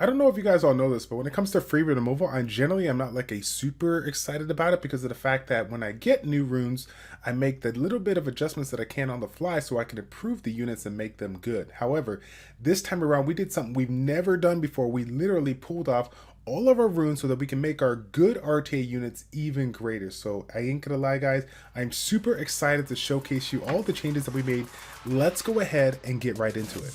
I don't know if you guys all know this, but when it comes to free rune removal, I'm not like a super excited about it because of the fact that when I get new runes, I make the little bit of adjustments that I can on the fly so I can improve the units and make them good. However, this time around we did something we've never done before. We literally pulled off all of our runes so that we can make our good RTA units even greater. So I ain't gonna lie, guys, I'm super excited to showcase you all the changes that we made. Let's go ahead and get right into it.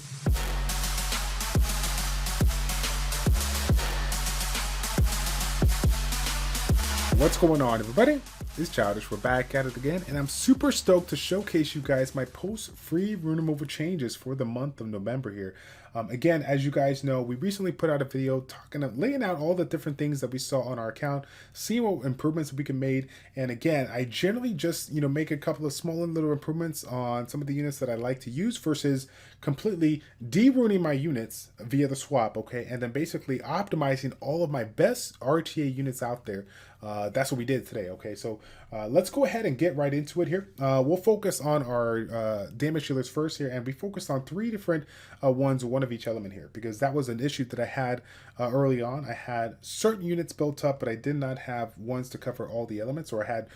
What's going on, everybody? It's Childish. We're back at it again, and I'm super stoked to showcase you guys my post-free rune removal changes for the month of November here. Again, as you guys know, we recently put out a video laying out all the different things that we saw on our account, seeing what improvements we can make. And again, I generally just make a couple of small and little improvements on some of the units that I like to use versus completely de-runing my units via the swap, okay, and then basically optimizing all of my best RTA units out there. That's what we did today, okay? So let's go ahead and get right into it here. We'll focus on our damage dealers first here, and we focused on three different ones, one of each element here, because that was an issue that I had early on. I had certain units built up, but I did not have ones to cover all the elements, or I had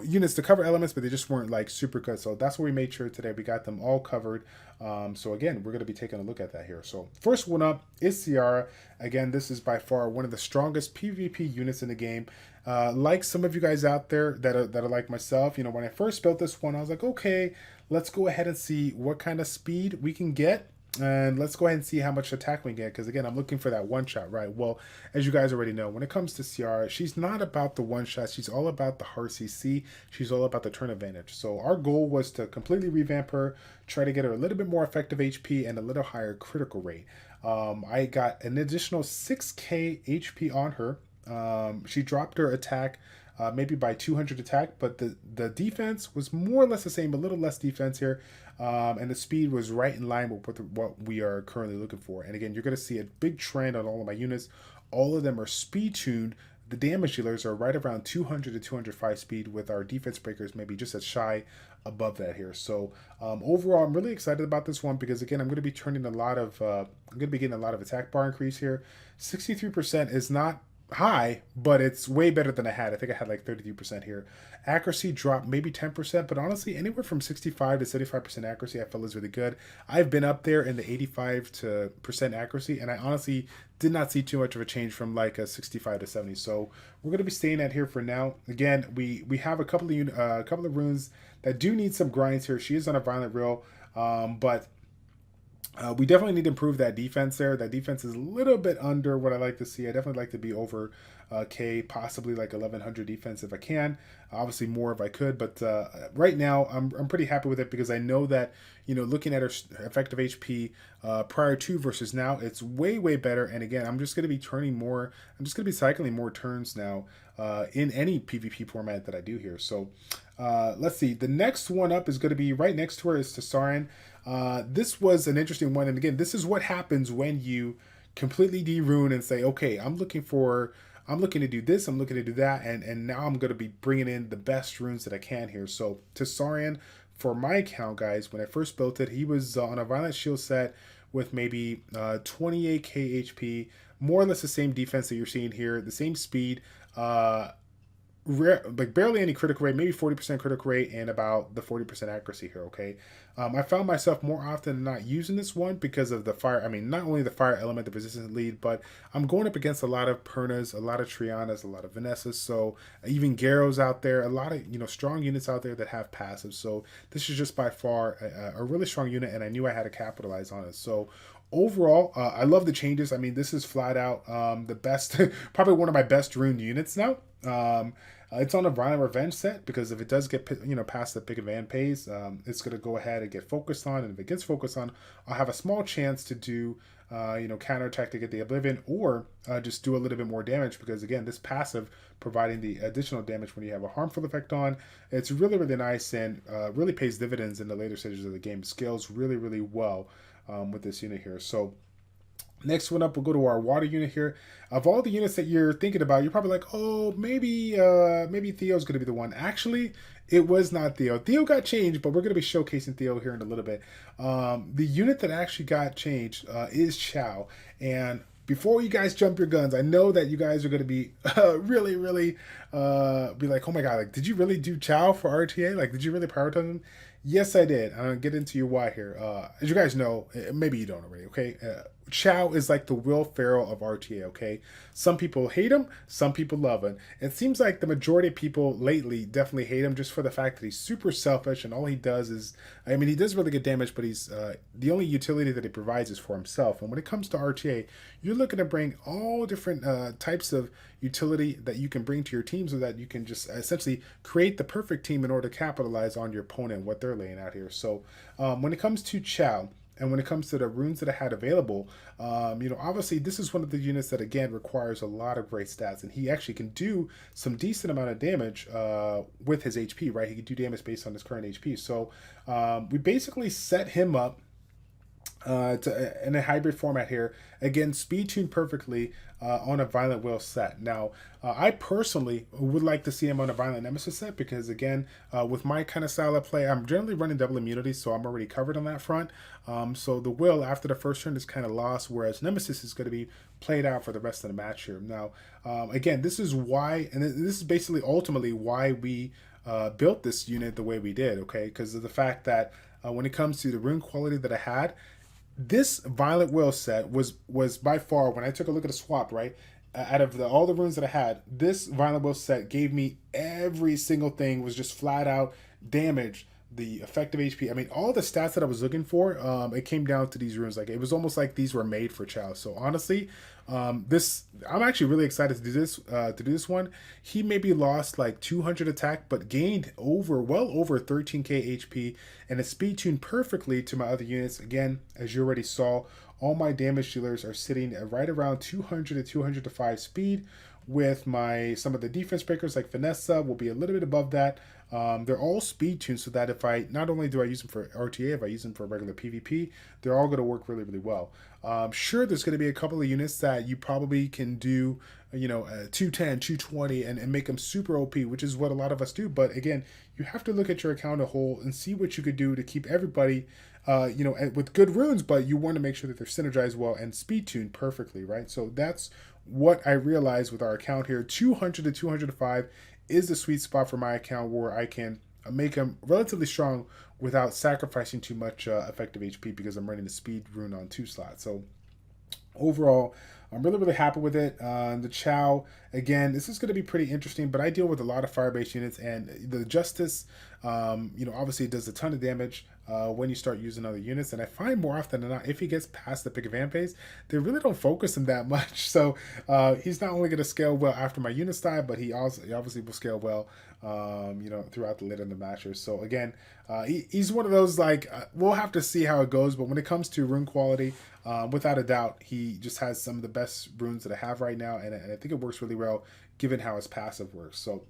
units to cover elements, but they just weren't like super good. So that's what we made sure today we got them all covered. So again, we're going to be taking a look at that here. So first one up is Ciara. Again, this is by far one of the strongest PvP units in the game. Like some of you guys out there that are like myself, when I first built this one, I was like, okay, let's go ahead and see what kind of speed we can get. And let's go ahead and see how much attack we get, because again, I'm looking for that one shot, right? Well, as you guys already know, when it comes to Ciara, she's not about the one shot. She's all about the hard CC. She's all about the turn advantage. So our goal was to completely revamp her, try to get her a little bit more effective HP and a little higher critical rate. I got an additional 6k HP on her. She dropped her attack maybe by 200 attack, but the defense was more or less the same, a little less defense here, and the speed was right in line with what we are currently looking for. And again, you're going to see a big trend on all of my units. All of them are speed tuned. The damage dealers are right around 200 to 205 speed, with our defense breakers maybe just a shy above that here. So overall, I'm really excited about this one because again, I'm going to be turning a lot of I'm going to be getting a lot of attack bar increase here. 63% is not high, but it's way better than I had. I think I had like 32% here. Accuracy dropped maybe 10%, but honestly, anywhere from 65 to 75% accuracy I feel is really good. I've been up there in the 85% accuracy, and I honestly did not see too much of a change from like a 65 to 70. So we're going to be staying at here for now. Again, we have a couple of runes that do need some grinds here. She is on a violent reel, but we definitely need to improve that defense there. That defense is a little bit under what I like to see. I definitely like to be over K, possibly like 1100 defense if I can. Obviously more if I could, but right now I'm pretty happy with it because I know that, looking at her effective HP prior to versus now, it's way better. And again, I'm just going to be cycling more turns now in any PvP format that I do here. So let's see. The next one up is going to be right next to her is Tesarian. This was an interesting one, and again, this is what happens when you completely de-rune and say, okay, I'm looking to do this, I'm looking to do that, and now I'm going to be bringing in the best runes that I can here. So Tesarian, for my account, guys, when I first built it, he was on a violent shield set with maybe 28k HP, more or less the same defense that you're seeing here, the same speed, like barely any critical rate, maybe 40% critical rate, and about the 40% accuracy here, okay? I found myself more often than not using this one because of the fire. I mean, not only the fire element, the resistance lead, but I'm going up against a lot of Pernas, a lot of Chianas, a lot of Vanessas, so even Garrows out there, a lot of, strong units out there that have passives. So this is just by far a really strong unit, and I knew I had to capitalize on it. So overall, I love the changes. I mean, this is flat out the best, probably one of my best runed units now. It's on a Violent Revenge set because if it does get past the Pick Advan phase, it's going to go ahead and get focused on, and if it gets focused on, I'll have a small chance to do counterattack to get the Oblivion, or just do a little bit more damage because again, this passive providing the additional damage when you have a harmful effect on, it's really nice and really pays dividends in the later stages of the game. It scales really well with this unit here. So next one up, we'll go to our water unit here. Of all the units that you're thinking about, you're probably like, oh, maybe Theo's going to be the one. Actually, it was not Theo. Theo got changed, but we're going to be showcasing Theo here in a little bit. The unit that actually got changed is Chow. And before you guys jump your guns, I know that you guys are going to be really be like, oh my god, like, did you really do Chow for RTA? Like, did you really prioritize them? Yes, I did. I'm gonna get into your why here. As you guys know, maybe you don't already. Okay, Chow is like the Will Ferrell of RTA. Okay, some people hate him, some people love him. It seems like the majority of people lately definitely hate him just for the fact that he's super selfish and all he does is, I mean, he does really good damage, but he's the only utility that he provides is for himself. And when it comes to RTA, you're looking to bring all different types of utility that you can bring to your team so that you can just essentially create the perfect team in order to capitalize on your opponent and what they're laying out here. So when it comes to Chow, and when it comes to the runes that I had available, obviously this is one of the units that, again, requires a lot of great stats. And he actually can do some decent amount of damage with his HP, right? He can do damage based on his current HP. So we basically set him up in a hybrid format here. Again, speed tuned perfectly on a Violent Will set. Now, I personally would like to see him on a Violent Nemesis set because, again, with my kind of style of play, I'm generally running double immunity, so I'm already covered on that front. So the Will, after the first turn, is kind of lost, whereas Nemesis is going to be played out for the rest of the match here. Now, again, this is why, and this is basically ultimately why we built this unit the way we did, okay? Because of the fact that when it comes to the rune quality that I had, this Violent Will set was by far, when I took a look at the swap, right, out of all the runes that I had, this Violent Will set gave me every single thing, was just flat out damage, the effective HP. I mean, all the stats that I was looking for, it came down to these runes. Like, it was almost like these were made for Chow. So honestly, I'm actually really excited to do this one. He maybe lost like 200 attack, but gained well over 13k HP, and it's speed tuned perfectly to my other units. Again, as you already saw, all my damage dealers are sitting at right around 200 to 205 speed. With some of the defense breakers like Vanessa will be a little bit above that. They're all speed tuned so that if not only do I use them for RTA, if I use them for regular PvP, they're all going to work really well. Sure, there's going to be a couple of units that you probably can do, 210, 220 and make them super OP, which is what a lot of us do. But again, you have to look at your account as a whole and see what you could do to keep everybody with good runes, but you want to make sure that they're synergized well and speed tuned perfectly, right? So that's what I realized with our account here. 200 to 205 is the sweet spot for my account where I can make them relatively strong without sacrificing too much effective HP because I'm running the speed rune on 2 slots. So overall, I'm really happy with it. The Chow, again, this is going to be pretty interesting, but I deal with a lot of fire-based units, and the Justice, obviously it does a ton of damage when you start using other units, and I find more often than not, if he gets past the pick of van phase, they really don't focus him that much. So he's not only going to scale well after my unit style, but he obviously will scale well, throughout the lid of the matches. So again, he's one of those, like, we'll have to see how it goes, but when it comes to rune quality, without a doubt, he just has some of the best runes that I have right now, and I think it works really well given how his passive works. So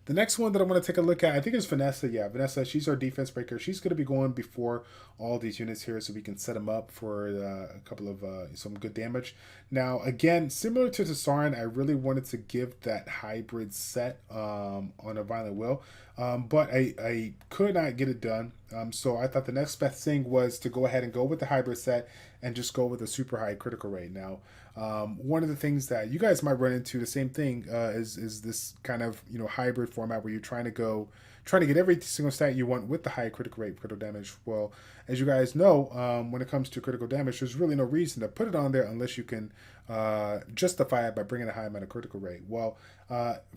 the next one that I'm going to take a look at, I think, is Vanessa. Yeah, Vanessa, she's our defense breaker. She's going to be going before all these units here so we can set them up for a couple of some good damage. Now, again, similar to Tsarin, I really wanted to give that hybrid set on a Violent Will, but I could not get it done. So I thought the next best thing was to go ahead and go with the hybrid set and just go with a super high critical rate. Now, one of the things that you guys might run into, the same thing, is this kind of hybrid format where you're trying to get every single stat you want with the high critical rate, critical damage. Well, as you guys know, when it comes to critical damage, there's really no reason to put it on there unless you can justify it by bringing a high amount of critical rate. Well,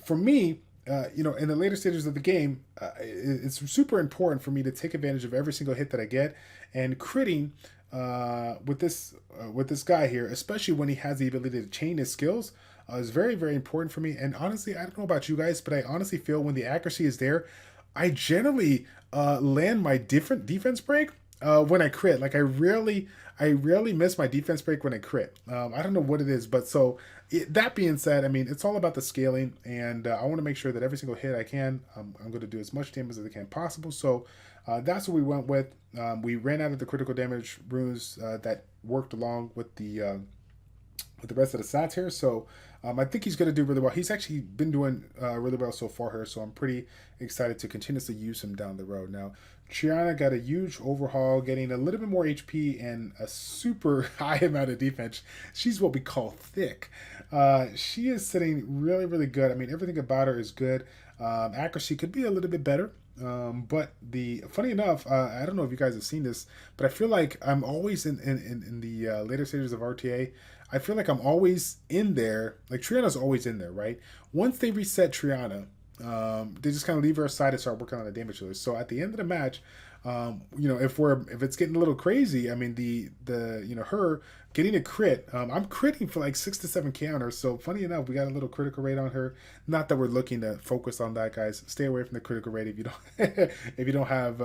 for me, in the later stages of the game, it's super important for me to take advantage of every single hit that I get, and critting with this guy here, especially when he has the ability to chain his skills, is very important for me. And honestly, I don't know about you guys, but I honestly feel when the accuracy is there, I generally land my different defense break when I crit. Like, I rarely miss my defense break when I crit. I don't know what it is, but that being said, I mean, it's all about the scaling, and I want to make sure that every single hit I can, I'm going to do as much damage as I can possible. So that's what we went with. We ran out of the critical damage runes that worked along with the with the rest of the stats here. So I think he's going to do really well. He's actually been doing really well so far here. So I'm pretty excited to continuously use him down the road. Now, Chiana got a huge overhaul, getting a little bit more HP and a super high amount of defense. She's what we call thick. She is sitting really, really good. I mean, everything about her is good. Accuracy could be a little bit better. But funny enough, I don't know if you guys have seen this, but I feel like I'm always in the later stages of RTA. I feel like I'm always in there. Like Triana's always in there, right? Once they reset Triana, they just kind of leave her aside and start working on the damage dealers. So at the end of the match, if it's getting a little crazy, I mean her getting a crit, I'm critting for like 6 to 7 counters. So funny enough, we got a little critical rate on her. Not that we're looking to focus on that, guys. Stay away from the critical rate if you don't if you don't have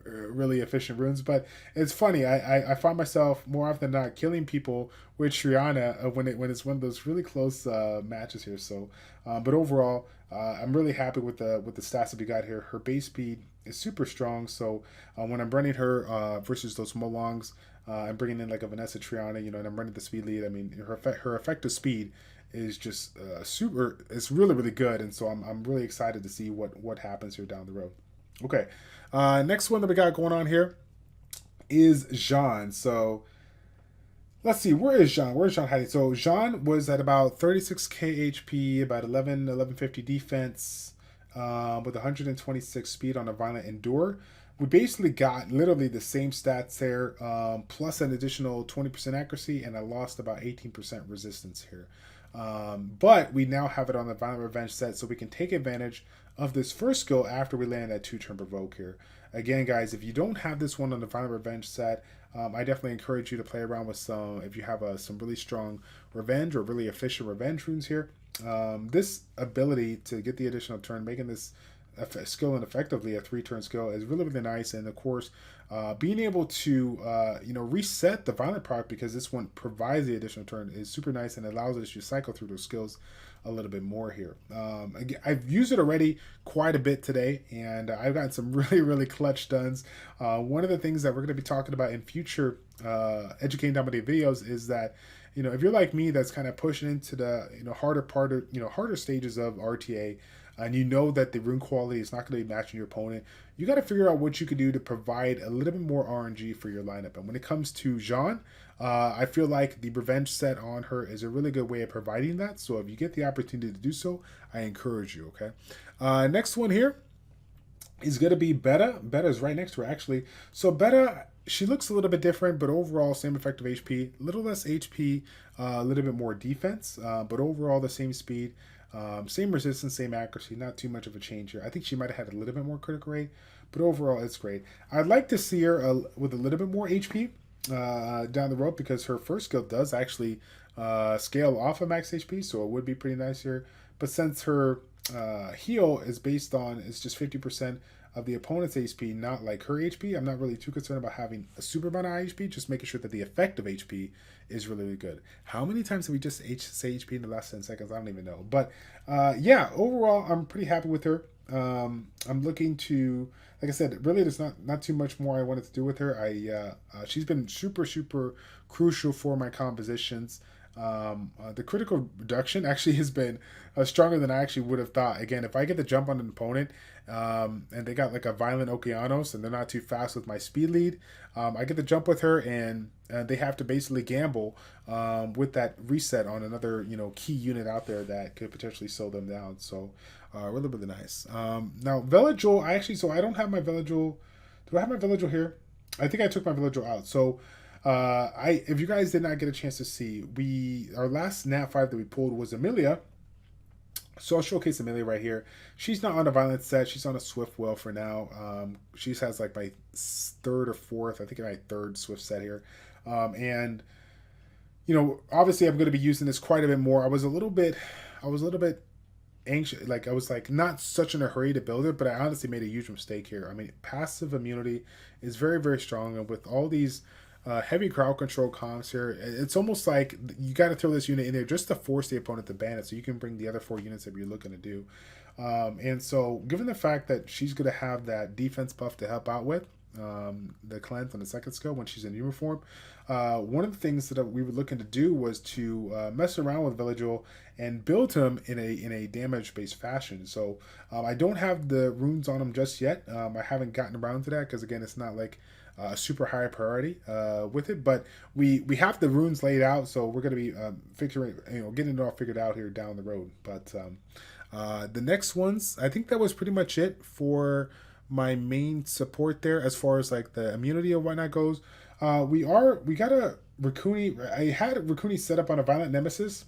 really efficient runes. But it's funny. I find myself more often than not killing people with Triana when it's one of those really close matches here. So, but overall, I'm really happy with the stats that we got here. Her base speed is super strong. So when I'm running her versus those Molongs, I'm bringing in like a Vanessa Triana, and I'm running the speed lead. I mean, her effective speed is just super. It's really, really good, and so I'm really excited to see what happens here down the road. Okay, next one that we got going on here is Jean. So let's see, where is Jean? Where's Jean hiding? So Jean was at about 36k HP, about 1150 defense, with 126 speed on a violent endure. We basically got literally the same stats there, plus an additional 20% accuracy, and I lost about 18% resistance here. But we now have it on the Violent Revenge set, so we can take advantage of this first skill after we land that 2-turn Provoke here. Again, guys, if you don't have this one on the Violent Revenge set, I definitely encourage you to play around with if you have some really strong Revenge or really efficient Revenge runes here. This ability to get the additional turn, making this skill and effectively a 3-turn skill is really, really nice. And of course, being able to reset the violent proc, because this one provides the additional turn, is super nice and allows us to cycle through those skills a little bit more here. I've used it already quite a bit today, and I've gotten some really, really clutch stuns. One of the things that we're going to be talking about in future Educating Dominating videos is that, if you're like me, that's kind of pushing into the harder stages of RTA, and that the rune quality is not going to be matching your opponent, you got to figure out what you could do to provide a little bit more RNG for your lineup. And when it comes to Jean, I feel like the Revenge set on her is a really good way of providing that. So if you get the opportunity to do so, I encourage you, okay? Next one here is going to be Beta. Beta is right next to her, actually. So Beta, she looks a little bit different, but overall, same effective HP. A little less HP, a little bit more defense, but overall the same speed. Same resistance, same accuracy, not too much of a change here. I think she might have had a little bit more critical rate, but overall it's great. I'd like to see her with a little bit more HP down the road, because her first skill does actually scale off of max HP, so it would be pretty nice here. But since her heal is based on, it's just 50% of the opponent's HP, not like her HP, I'm not really too concerned about having a super amount of HP, just making sure that the effective HP is really, really good. How many times have we just say HP in the last 10 seconds? I don't even know. But yeah, overall, I'm pretty happy with her. I'm looking to, like I said, really there's not too much more I wanted to do with her. She's been super, super crucial for my compositions. The critical reduction actually has been stronger than I actually would have thought. Again, if I get the jump on an opponent and they got like a violent Okeanos and they're not too fast with my speed lead, I get the jump with her, and they have to basically gamble with that reset on another key unit out there that could potentially slow them down. So really, really nice. Now Villagel, I don't have my Villagel. Do I have my Villagel here? I think I took my Villagel out. So if you guys did not get a chance to see, our last Nat 5 that we pulled was Amelia. So I'll showcase Amelia right here. She's not on a violent set. She's on a Swift Will for now. She has like my third or fourth, I think my third Swift set here. And obviously I'm going to be using this quite a bit more. I was a little bit anxious. Like I was like not such in a hurry to build it, but I honestly made a huge mistake here. I mean, passive immunity is very, very strong, and with all these heavy crowd control comps here, it's almost like you got to throw this unit in there just to force the opponent to ban it, so you can bring the other 4 units that you're looking to do. And so given the fact that she's going to have that defense buff to help out with, the cleanse on the second skill when she's in uniform. One of the things that we were looking to do was to mess around with Villagel and build him in a damage based fashion. So I don't have the runes on him just yet. I haven't gotten around to that because again, it's not like a super high priority with it, but we have the runes laid out, so we're going to be getting it all figured out here down the road. But the next ones, I think that was pretty much it for my main support there as far as like the immunity and whatnot goes. We got a Rikuni. I had Rikuni set up on a Violent Nemesis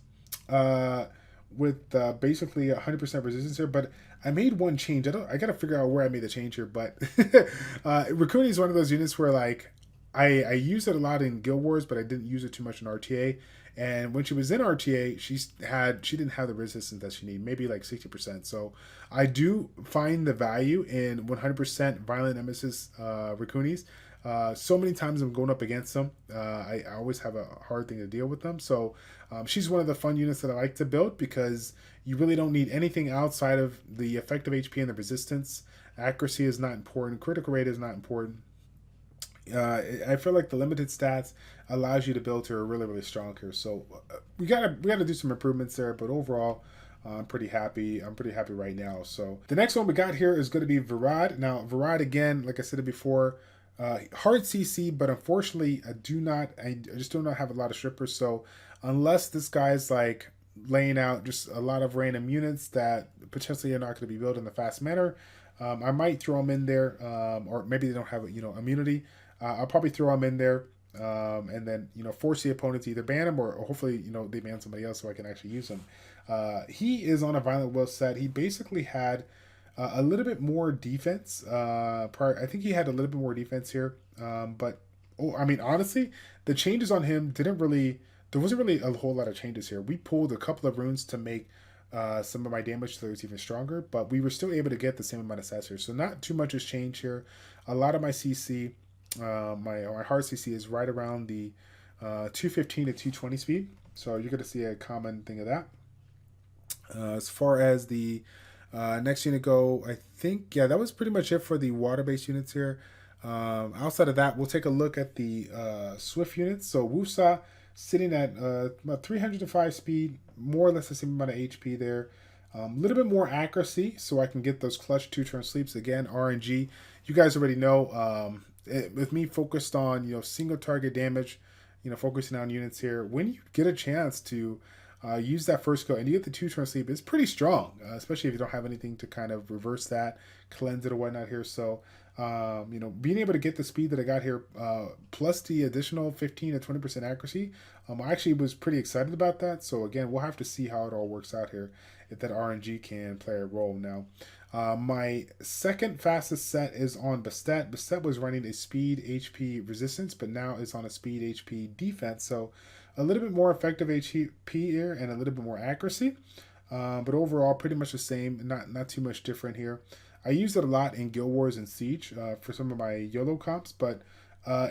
with basically 100% resistance here, but I made one change. I gotta figure out where I made the change here, but Rikuni is one of those units where like I used it a lot in Guild Wars, but I didn't use it too much in RTA. And when she was in RTA, she didn't have the resistance that she needed, maybe like 60%. So I do find the value in 100% Violent Nemesis Rikunis. So many times I'm going up against them. I always have a hard thing to deal with them. So she's one of the fun units that I like to build because you really don't need anything outside of the effective HP and the resistance. Accuracy is not important. Critical rate is not important. I feel like the limited stats allows you to build her really, really strong here. So we gotta do some improvements there, but overall, I'm pretty happy. I'm pretty happy right now. So the next one we got here is going to be Varada. Now Varada, again, like I said before, hard CC, but unfortunately I just do not have a lot of strippers. So unless this guy's like laying out just a lot of random units that potentially are not going to be built in the fast manner, I might throw them in there, or maybe they don't have immunity. I'll probably throw them in there, and then force the opponent to either ban them or hopefully they ban somebody else so I can actually use them. He is on a Violent Will set. He basically had a little bit more defense. I think he had a little bit more defense here, but I mean honestly, the changes on him there wasn't really a whole lot of changes here. We pulled a couple of runes to make some of my damage so it was even stronger, but we were still able to get the same amount of stats here. So not too much has changed here. A lot of my CC, my hard CC is right around the 215 to 220 speed. So you're going to see a common thing of that. As far as the next unit go, I think, yeah, that was pretty much it for the water-based units here. Outside of that, we'll take a look at the Swift units. So Wusa sitting at about 305 speed, more or less the same amount of HP there. A little bit more accuracy, so I can get those clutch 2-turn sleeps. Again, RNG. You guys already know, with me focused on single target damage, focusing on units here. When you get a chance to use that first skill and you get the 2-turn sleep, it's pretty strong, especially if you don't have anything to kind of reverse that, cleanse it or whatnot here. So being able to get the speed that I got here, plus the additional 15 to 20% accuracy, I actually was pretty excited about that. So again, we'll have to see how it all works out here, if that RNG can play a role. Now, my second fastest set is on Bastet. Bastet was running a speed HP resistance, but now it's on a speed HP defense. So a little bit more effective HP here and a little bit more accuracy. But overall, pretty much the same, not too much different here. I use it a lot in Guild Wars and Siege for some of my YOLO comps, but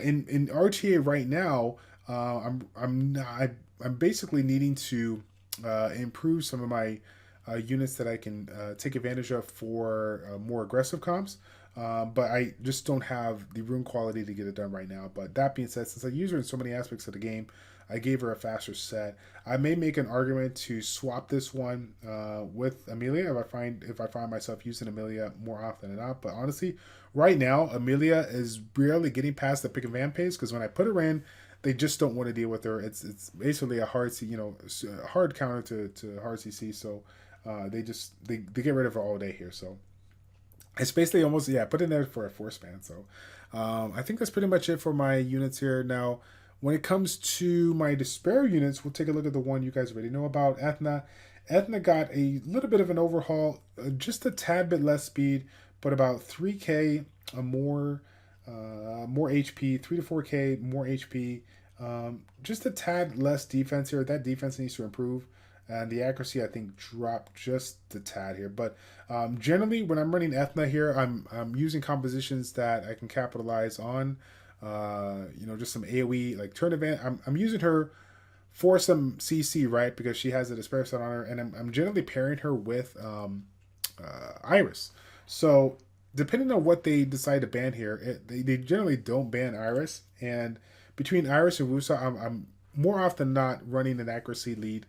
in RTA right now, I'm basically needing to improve some of my units that I can take advantage of for more aggressive comps. But I just don't have the rune quality to get it done right now. But that being said, since I use her in so many aspects of the game, I gave her a faster set. I may make an argument to swap this one with Amelia if I find myself using Amelia more often than not. But honestly, right now, Amelia is barely getting past the pick and van pace because when I put her in, they just don't want to deal with her. It's basically a hard hard counter to hard CC. So they get rid of her all day here. So it's basically almost, put in there for a force span. So I think that's pretty much it for my units here. Now, when it comes to my despair units, we'll take a look at the one you guys already know about, Ethna. Ethna got a little bit of an overhaul, just a tad bit less speed, but about 3k more HP, 3 to 4k more HP, just a tad less defense here. That defense needs to improve, and the accuracy I think dropped just a tad here. But generally, when I'm running Ethna here, I'm using compositions that I can capitalize on. Just some AoE like turn event. I'm using her for some CC, right? Because she has a despair set on her, and I'm generally pairing her with Iris. So depending on what they decide to ban here, they generally don't ban Iris. And between Iris and Wusa, I'm more often not running an accuracy lead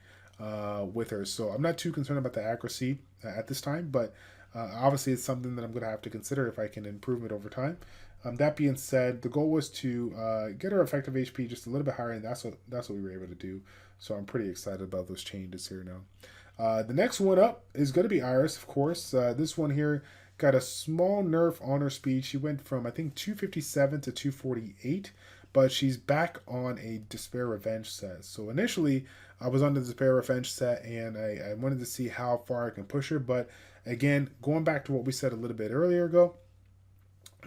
with her. So I'm not too concerned about the accuracy at this time, but obviously it's something that I'm going to have to consider if I can improve it over time. That being said, the goal was to get her effective HP just a little bit higher, and that's what we were able to do. So I'm pretty excited about those changes here now. The next one up is going to be Iris, of course. This one here got a small nerf on her speed. She went from, I think, 257 to 248, but she's back on a Despair Revenge set. So initially, I was on the Despair Revenge set, and I wanted to see how far I can push her. But again, going back to what we said a little bit earlier ago,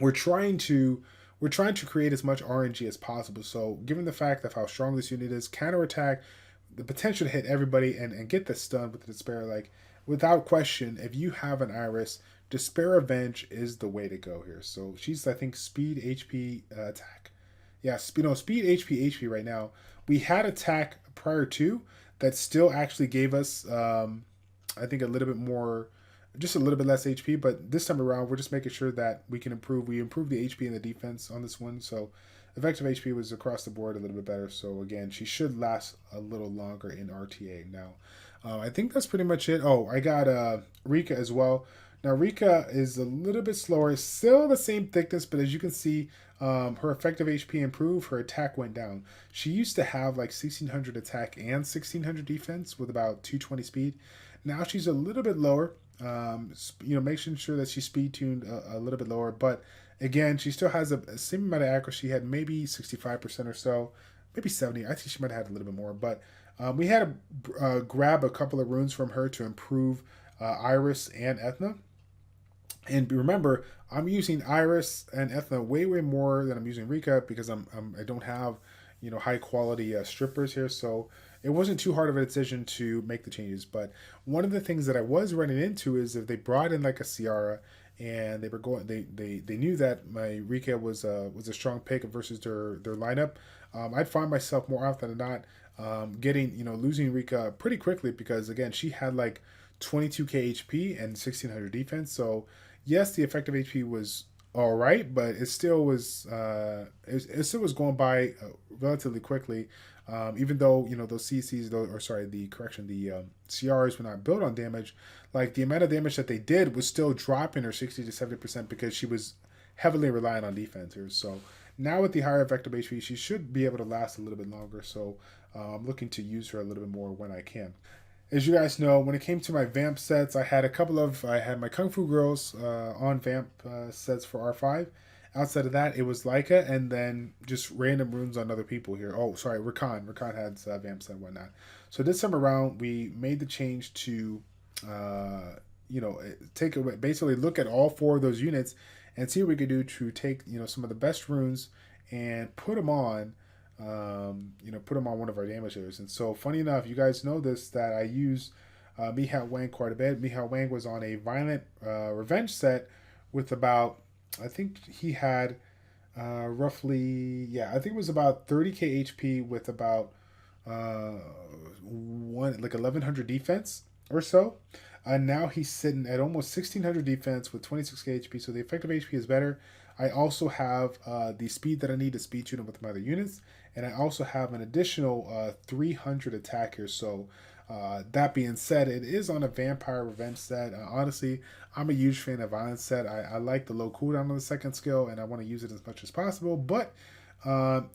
we're trying to create as much RNG as possible. So given the fact of how strong this unit is, counterattack, the potential to hit everybody and get the stun with the Despair, like without question, if you have an Iris, Despair Revenge is the way to go here. So she's, I think, speed, HP, attack. Yeah, speed, HP right now. We had attack prior to that still actually gave us, I think, a little bit more, just a little bit less HP, but this time around, we're just making sure that we can improve. We improved the HP and the defense on this one, so effective HP was across the board a little bit better. So again, she should last a little longer in RTA now. I think that's pretty much it. Oh, I got Rika as well. Now Rika is a little bit slower, still the same thickness, but as you can see, her effective HP improved, her attack went down. She used to have like 1600 attack and 1600 defense with about 220 speed. Now she's a little bit lower. Making sure that she's speed tuned a little bit lower, but again, she still has a same amount of accuracy. She had maybe 65% or so, maybe 70. I think she might have had a little bit more, but we had to grab a couple of runes from her to improve Iris and Ethna. And remember, I'm using Iris and Ethna way more than I'm using Rika because I don't have high quality strippers here, so it wasn't too hard of a decision to make the changes. But one of the things that I was running into is if they brought in like a Ciara and they knew that my Rika was a strong pick versus their lineup, I'd find myself more often than not losing Rika pretty quickly because again she had like 22k HP and 1600 defense. So yes, the effective HP was all right, but it still was going by relatively quickly. Even though those CCs, the CRs were not built on damage, like the amount of damage that they did was still dropping her 60 to 70% because she was heavily relying on defense here. So now with the higher effective HP, she should be able to last a little bit longer. So I'm looking to use her a little bit more when I can. As you guys know, when it came to my Vamp sets, I had my Kung Fu Girls on Vamp sets for R5. Outside of that, it was Leica and then just random runes on other people here. Oh, sorry, Rikon. Rikon had Vamp set and whatnot. So this time around, we made the change to, basically look at all 4 of those units and see what we could do to take, some of the best runes and put them on one of our damage dealers. And so, funny enough, you guys know this, that I use Mihao Wang quite a bit. Mihao Wang was on a Violent Revenge set with about, I think he had roughly, I think it was about 30k HP with about 1100 defense or so. Now he's sitting at almost 1600 defense with 26k HP, so the effective HP is better. I also have the speed that I need to speed tune with my other units, and I also have an additional 300 attack here. So that being said, it is on a Vampire Revenge set. Honestly, I'm a huge fan of Violence set. I like the low cooldown on the second skill, and I want to use it as much as possible, but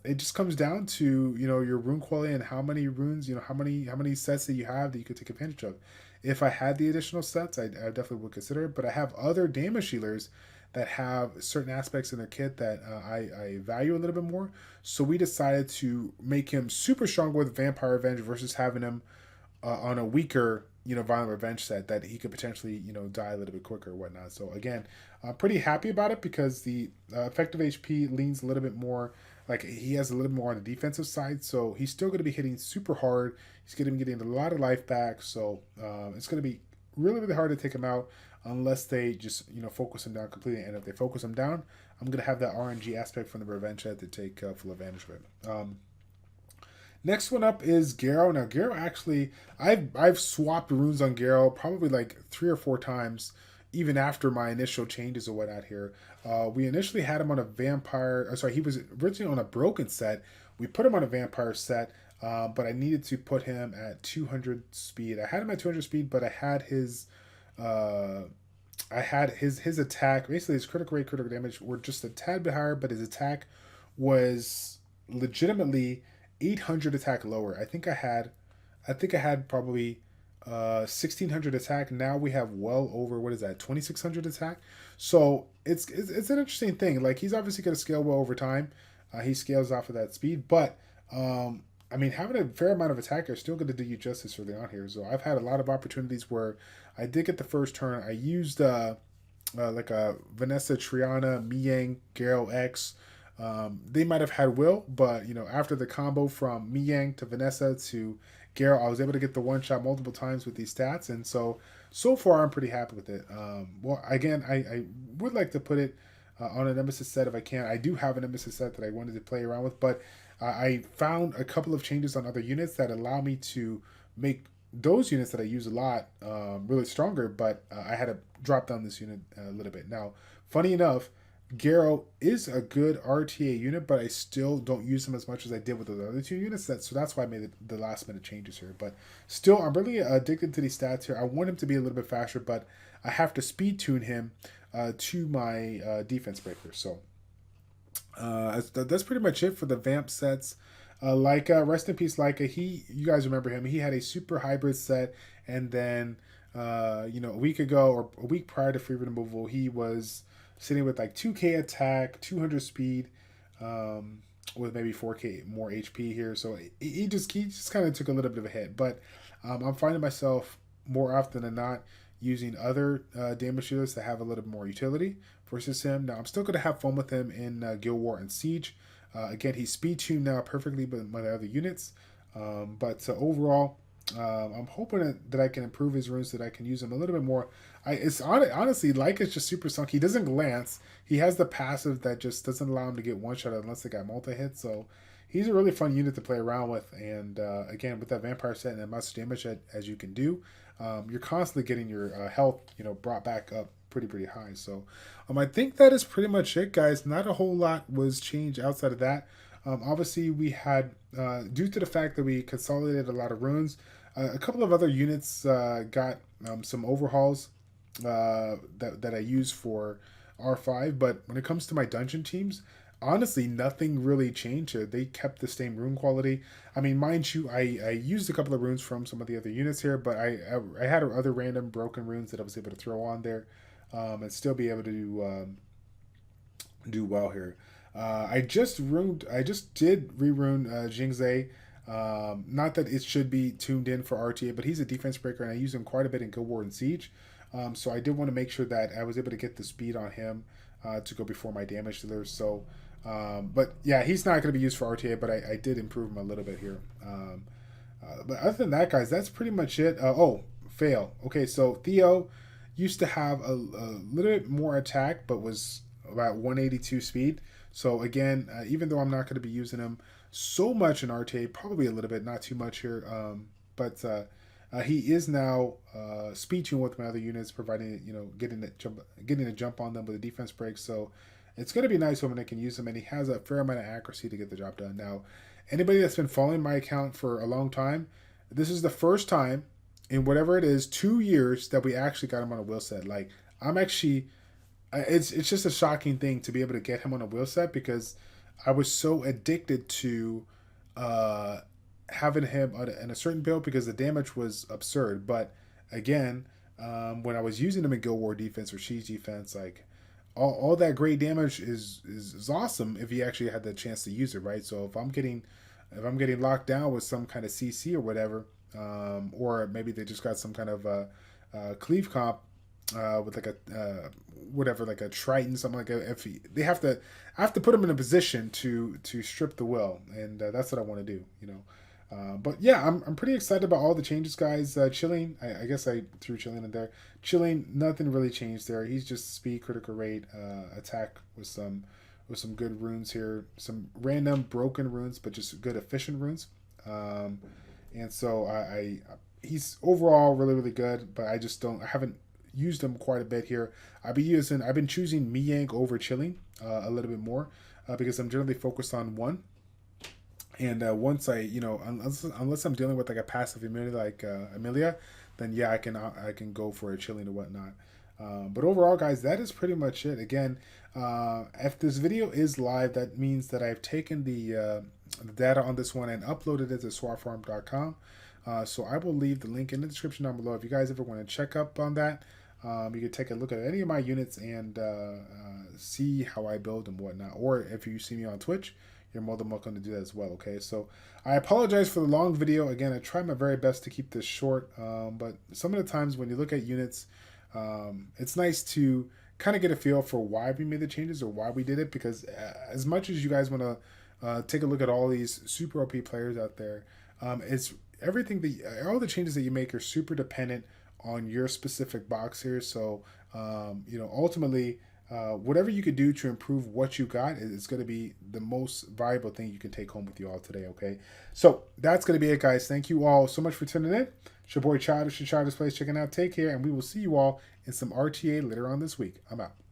it just comes down to your rune quality and how many runes, how many sets that you have that you could take advantage of. If I had the additional sets, I definitely would consider it, but I have other damage healers that have certain aspects in their kit that I value a little bit more. So we decided to make him super strong with Vampire Revenge versus having him on a weaker, Violent Revenge set that he could potentially, die a little bit quicker or whatnot. So again, I'm pretty happy about it because the effective HP leans a little bit more, like he has a little more on the defensive side. So he's still going to be hitting super hard. He's going to be getting a lot of life back. So it's going to be really, really hard to take him out unless they just, focus him down completely. And if they focus him down, I'm going to have that RNG aspect from the Revenge set to take full advantage of it. Next one up is Garrow. Now, Garrow actually, I've swapped runes on Garrow probably like 3 or 4 times even after my initial changes or whatnot here. We initially had him on a vampire. Sorry, he was originally on a broken set. We put him on a vampire set, but I needed to put him at 200 speed. I had him at 200 speed, but uh, I had his attack, basically his critical rate, critical damage were just a tad bit higher, but his attack was legitimately 800 attack lower. I think I had probably 1600 attack. Now we have well over, what is that, 2600 attack. So it's an interesting thing. Like, he's obviously going to scale well over time. He scales off of that speed, but I mean, having a fair amount of attack is still going to do you justice early on here. So I've had a lot of opportunities where I did get the first turn. I used like a Vanessa, Chiana, Miyang, Garrow X. They might have had will, but after the combo from Miyang to Vanessa to Garrow, I was able to get the one shot multiple times with these stats, and so far I'm pretty happy with it. Well, again, I would like to put it on a Nemesis set if I can. I do have a Nemesis set that I wanted to play around with, but I found a couple of changes on other units that allow me to make those units that I use a lot really stronger, but I had to drop down this unit a little bit. Now, funny enough, Garrow is a good RTA unit, but I still don't use him as much as I did with those other two units. So that's why I made the last minute changes here. But still, I'm really addicted to these stats here. I want him to be a little bit faster, but I have to speed tune him to my defense breaker. So that's pretty much it for the Vamp sets. Leica, rest in peace, Leica. You guys remember him? He had a super hybrid set, and then a week ago or a week prior to free removal, he was sitting with like 2k attack, 200 speed, with maybe 4k more HP here. So he just kind of took a little bit of a hit. But I'm finding myself more often than not using other damage dealers that have a little bit more utility versus him. Now, I'm still going to have fun with him in Guild War and Siege. Again, he's speed tuned now perfectly with my other units. But overall, I'm hoping that I can improve his runes so that I can use him a little bit more. Honestly, like, it's just super sunk. He doesn't glance. He has the passive that just doesn't allow him to get one shot unless they got multi-hit. So he's a really fun unit to play around with. And again, with that vampire set and as much damage as you can do, you're constantly getting your health brought back up pretty high. So I think that is pretty much it, guys. Not a whole lot was changed outside of that. Obviously, we had, due to the fact that we consolidated a lot of runes, a couple of other units got some overhauls that I use for R5. But when it comes to my dungeon teams, honestly, nothing really changed here. They kept the same rune quality. I mean, mind you, I used a couple of runes from some of the other units here, but I had other random broken runes that I was able to throw on there and still be able to do well here. I just did re-rune Jingzai. Not that it should be tuned in for RTA, but he's a defense breaker, and I use him quite a bit in Guild War and Siege. So I did want to make sure that I was able to get the speed on him to go before my damage dealers. So, but yeah, he's not going to be used for RTA, but I did improve him a little bit here. But other than that, guys, that's pretty much it. Fail. Okay, so Theo used to have a little bit more attack, but was about 182 speed. So again, even though I'm not going to be using him so much in RTA, probably a little bit, not too much here, but he is now speed tuned with my other units, providing getting a jump on them with a defense break. So it's going to be nice when I can use him, and he has a fair amount of accuracy to get the job done. Now, anybody that's been following my account for a long time, this is the first time in whatever it is 2 years that we actually got him on a will set. Like, I'm actually, it's just a shocking thing to be able to get him on a will set, because I was so addicted to having him in a certain build because the damage was absurd. But again, when I was using him in Guild War defense or Siege defense, like all that great damage is awesome if you actually had the chance to use it, right? So if I'm getting locked down with some kind of CC or whatever, or maybe they just got some kind of cleave comp with like a whatever, like a Triton, something like that. I have to put them in a position to strip the will, and that's what I want to do, But yeah, I'm pretty excited about all the changes, guys. Chilling, I guess I threw Chilling in there. Chilling, nothing really changed there. He's just speed, critical rate, attack with some good runes here, some random broken runes, but just good efficient runes. And so he's overall really good, but I haven't used them quite a bit here. I've been choosing Miyang over chilling a little bit more because I'm generally focused on one. And once I, unless I'm dealing with like a passive Amelia like Amelia, then yeah, I can go for a chilling or whatnot. But overall, guys, that is pretty much it. Again, if this video is live, that means that I've taken the data on this one and uploaded it to swapfarm.com. So I will leave the link in the description down below. If you guys ever want to check up on that, you can take a look at any of my units and see how I build and whatnot. Or if you see me on Twitch, you're more than welcome to do that as well. Okay, so I apologize for the long video. Again, I try my very best to keep this short, but some of the times when you look at units, it's nice to kind of get a feel for why we made the changes or why we did it, because as much as you guys want to take a look at all these super OP players out there, it's everything that all the changes that you make are super dependent on your specific box here. So ultimately, whatever you could do to improve what you got is going to be the most valuable thing you can take home with you all today. Okay, so that's going to be it, guys. Thank you all so much for tuning in. It's your boy Childish, ChildishPlays checking out. Take care, and we will see you all in some RTA later on this week. I'm out.